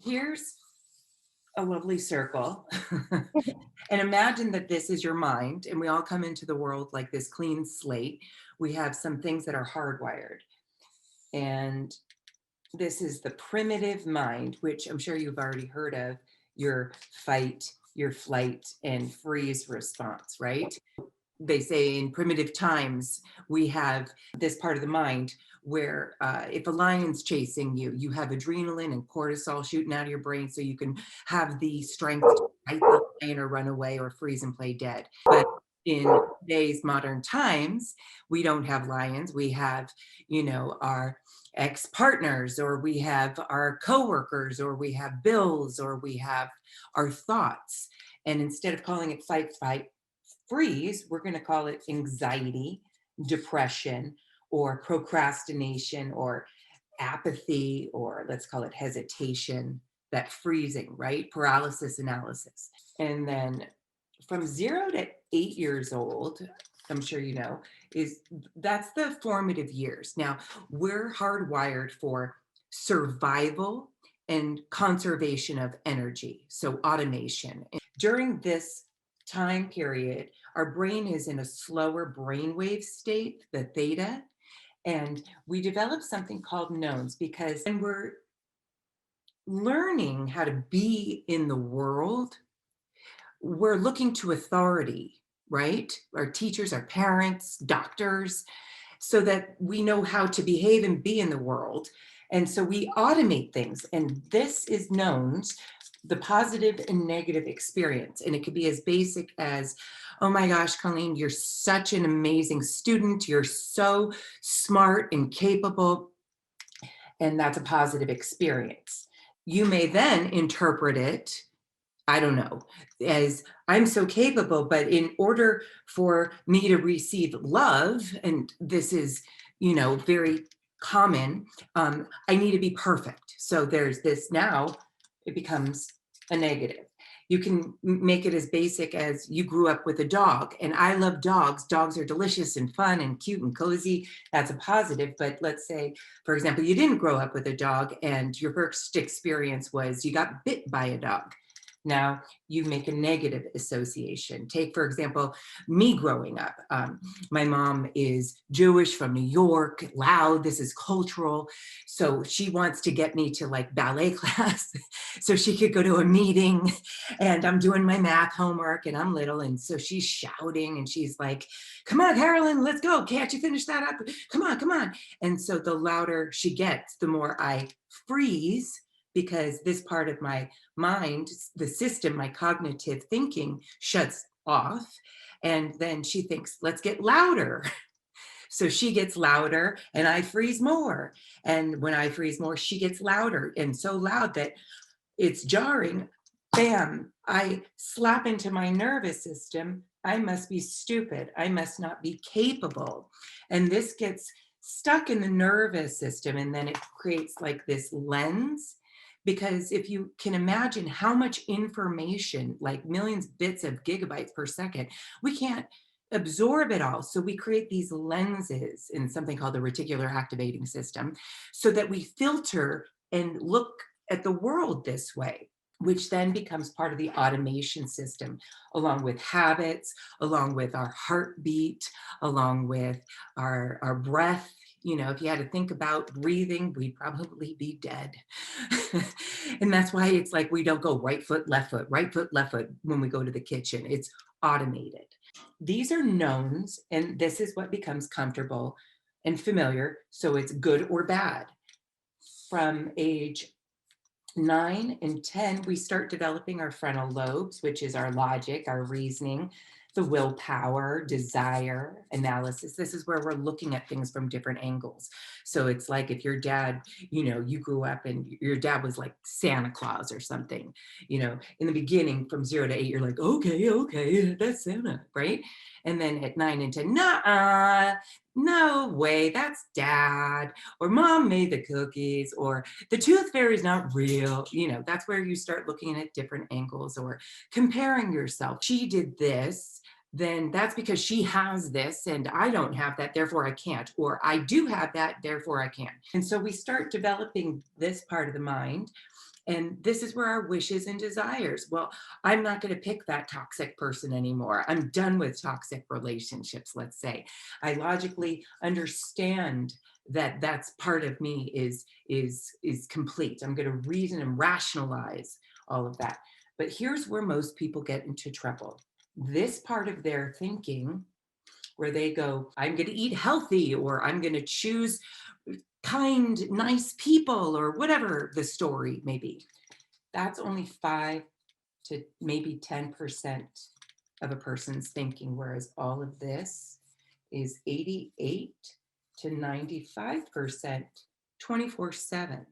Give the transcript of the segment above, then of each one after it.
Here's a lovely circle. And imagine that this is your mind, and we all come into the world like this clean slate. We have some things that are hardwired. And this is the primitive mind, which I'm sure you've already heard of, your fight, your flight, and freeze response, right? They say in primitive times, we have this part of the mind where if a lion's chasing you, you have adrenaline and cortisol shooting out of your brain so you can have the strength to fight the lion or run away or freeze and play dead. But in today's modern times, we don't have lions. We have, our ex-partners, or we have our coworkers, or we have bills, or we have our thoughts. And instead of calling it fight, fight, freeze, we're going to call it anxiety, depression, or procrastination, or apathy, or let's call it hesitation, that freezing, right? Paralysis analysis. And then from 0 to 8 years old, I'm sure you know, that's the formative years. Now, we're hardwired for survival and conservation of energy, so automation. And during this time period, our brain is in a slower brainwave state, the theta, and we develop something called knowns because when we're learning how to be in the world, we're looking to authority, right? Our teachers, our parents, doctors, so that we know how to behave and be in the world. And so we automate things. And this is known the positive and negative experience. And it could be as basic as, oh my gosh, Colleen, you're such an amazing student. You're so smart and capable. And that's a positive experience. You may then interpret it, I don't know, as I'm so capable, but in order for me to receive love, and this is, very common, I need to be perfect. So there's this now, it becomes a negative. You can make it as basic as you grew up with a dog, and I love dogs. Dogs are delicious and fun and cute and cozy. That's a positive. But let's say, for example, you didn't grow up with a dog and your first experience was you got bit by a dog. Now you make a negative association. Take, for example, me growing up. My mom is Jewish from New York, loud, this is cultural. So she wants to get me to like ballet class so she could go to a meeting, and I'm doing my math homework and I'm little. And so she's shouting and she's like, come on, Carolyn, let's go. Can't you finish that up? Come on, come on. And so the louder she gets, the more I freeze, because this part of my mind, the system, my cognitive thinking shuts off. And then she thinks, let's get louder. So she gets louder and I freeze more. And when I freeze more, she gets louder, and so loud that it's jarring. Bam, I slap into my nervous system. I must be stupid. I must not be capable. And this gets stuck in the nervous system, and then it creates like this lens. Because if you can imagine how much information, like millions bits of gigabytes per second, we can't absorb it all. So we create these lenses in something called the reticular activating system so that we filter and look at the world this way, which then becomes part of the automation system, along with habits, along with our heartbeat, along with our breath. If you had to think about breathing, we'd probably be dead. And that's why it's like we don't go right foot, left foot, right foot, left foot when we go to the kitchen. It's automated. These are knowns, and this is what becomes comfortable and familiar. So it's good or bad. From age 9 and 10, we start developing our frontal lobes, which is our logic, our reasoning, the willpower, desire, analysis. This is where we're looking at things from different angles. So it's like if your dad, you grew up and your dad was like Santa Claus or something, in the beginning from 0 to 8, you're like, okay, that's Santa, right? And then at 9 and 10, nah, no way, that's dad, or mom made the cookies, or the tooth fairy's not real. That's where you start looking at different angles or comparing yourself. She did this, then that's because she has this and I don't have that, therefore I can't. Or I do have that, therefore I can. And so we start developing this part of the mind. And this is where our wishes and desires. Well, I'm not going to pick that toxic person anymore. I'm done with toxic relationships, let's say. I logically understand that that's part of me is complete. I'm going to reason and rationalize all of that. But here's where most people get into trouble. This part of their thinking where they go, I'm going to eat healthy, or I'm going to choose kind, nice people, or whatever the story may be. That's only 5 to maybe 10% of a person's thinking, whereas all of this is 88 to 95% 24/7.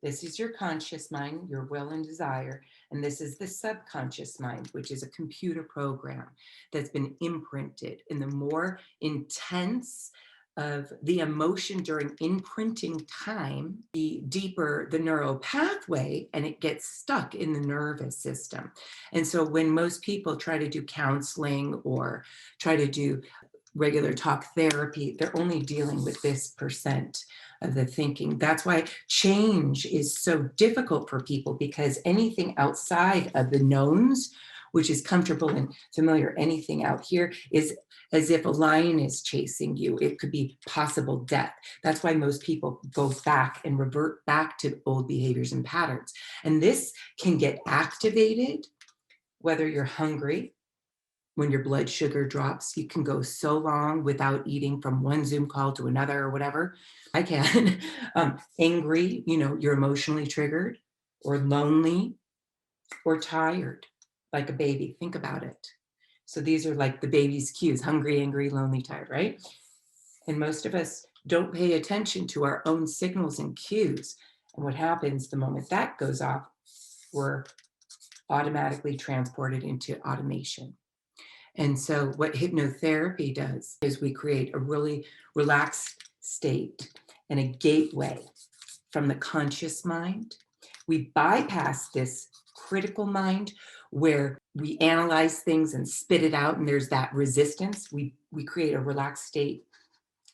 This is your conscious mind, your will and desire. And this is the subconscious mind, which is a computer program that's been imprinted. And the more intense of the emotion during imprinting time, the deeper the neural pathway, and it gets stuck in the nervous system. And so when most people try to do counseling or try to do regular talk therapy, they're only dealing with this percent of the thinking. That's why change is so difficult for people, because anything outside of the knowns, which is comfortable and familiar, anything out here is as if a lion is chasing you. It could be possible death. That's why most people go back and revert back to old behaviors and patterns. And this can get activated whether you're hungry. When your blood sugar drops, you can go so long without eating from one Zoom call to another or whatever. I can. Angry, you're emotionally triggered, or lonely, or tired, like a baby. Think about it. So these are like the baby's cues: hungry, angry, lonely, tired, right? And most of us don't pay attention to our own signals and cues. And what happens the moment that goes off, we're automatically transported into automation. And so what hypnotherapy does is we create a really relaxed state and a gateway from the conscious mind. We bypass this critical mind where we analyze things and spit it out, and there's that resistance. We create a relaxed state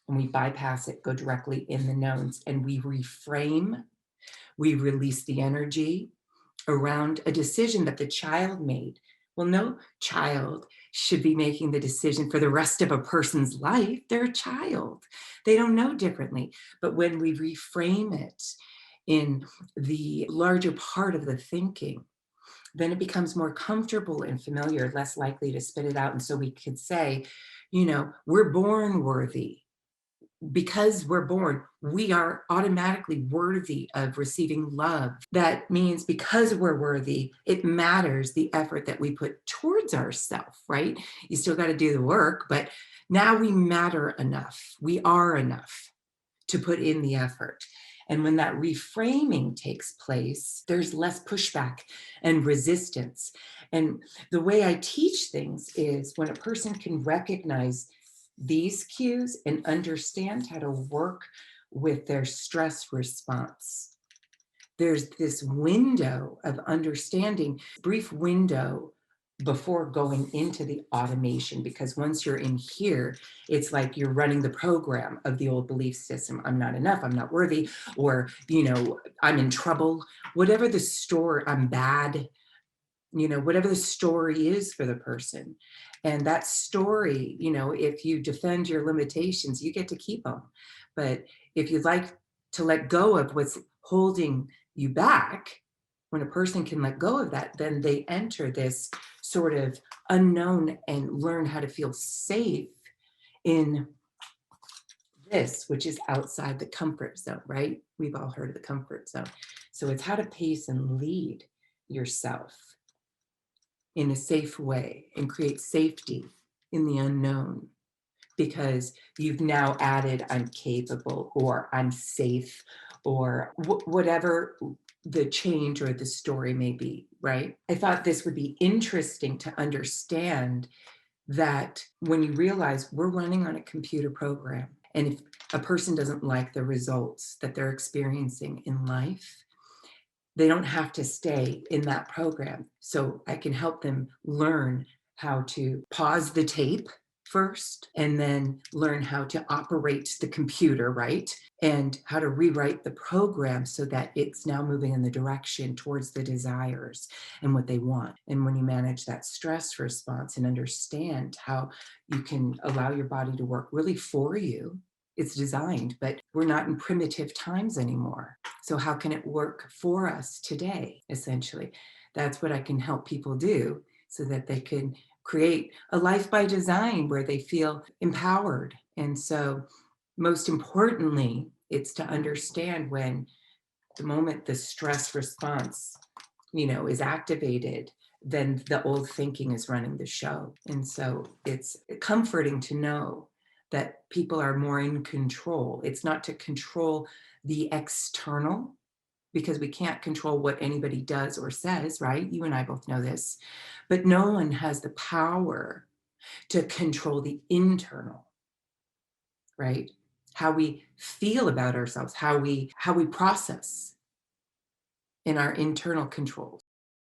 and we bypass it, go directly in the knowns, and we reframe, we release the energy around a decision that the child made. Well, no child should be making the decision for the rest of a person's life. They're a child. They don't know differently. But when we reframe it in the larger part of the thinking, then it becomes more comfortable and familiar, less likely to spit it out. And so we could say, we're born worthy. Because we're born, we are automatically worthy of receiving love. That means because we're worthy, it matters the effort that we put towards ourselves, right? You still got to do the work, but now we matter enough. We are enough to put in the effort. And when that reframing takes place, there's less pushback and resistance. And the way I teach things is when a person can recognize these cues and understand how to work with their stress response, there's this window of understanding, brief window before going into the automation. Because once you're in here, it's like you're running the program of the old belief system. I'm not enough, I'm not worthy, or, I'm in trouble, whatever the story, I'm bad, whatever the story is for the person. And that story, if you defend your limitations, you get to keep them. But if you'd like to let go of what's holding you back, when a person can let go of that, then they enter this sort of unknown and learn how to feel safe in this, which is outside the comfort zone, right? We've all heard of the comfort zone. So it's how to pace and lead yourself in a safe way and create safety in the unknown, because you've now added I'm capable, or I'm safe, or whatever the change or the story may be, right? I thought this would be interesting to understand that when you realize we're running on a computer program, and if a person doesn't like the results that they're experiencing in life, they don't have to stay in that program. So I can help them learn how to pause the tape first, and then learn how to operate the computer, right? And how to rewrite the program so that it's now moving in the direction towards the desires and what they want. And when you manage that stress response and understand how you can allow your body to work really for you, it's designed, but we're not in primitive times anymore. So how can it work for us today, essentially? That's what I can help people do so that they can create a life by design where they feel empowered. And so, most importantly, it's to understand when the moment the stress response, is activated, then the old thinking is running the show. And so it's comforting to know that people are more in control. It's not to control the external, because we can't control what anybody does or says, right? You and I both know this. But no one has the power to control the internal, right? How we feel about ourselves, how we process in our internal controls.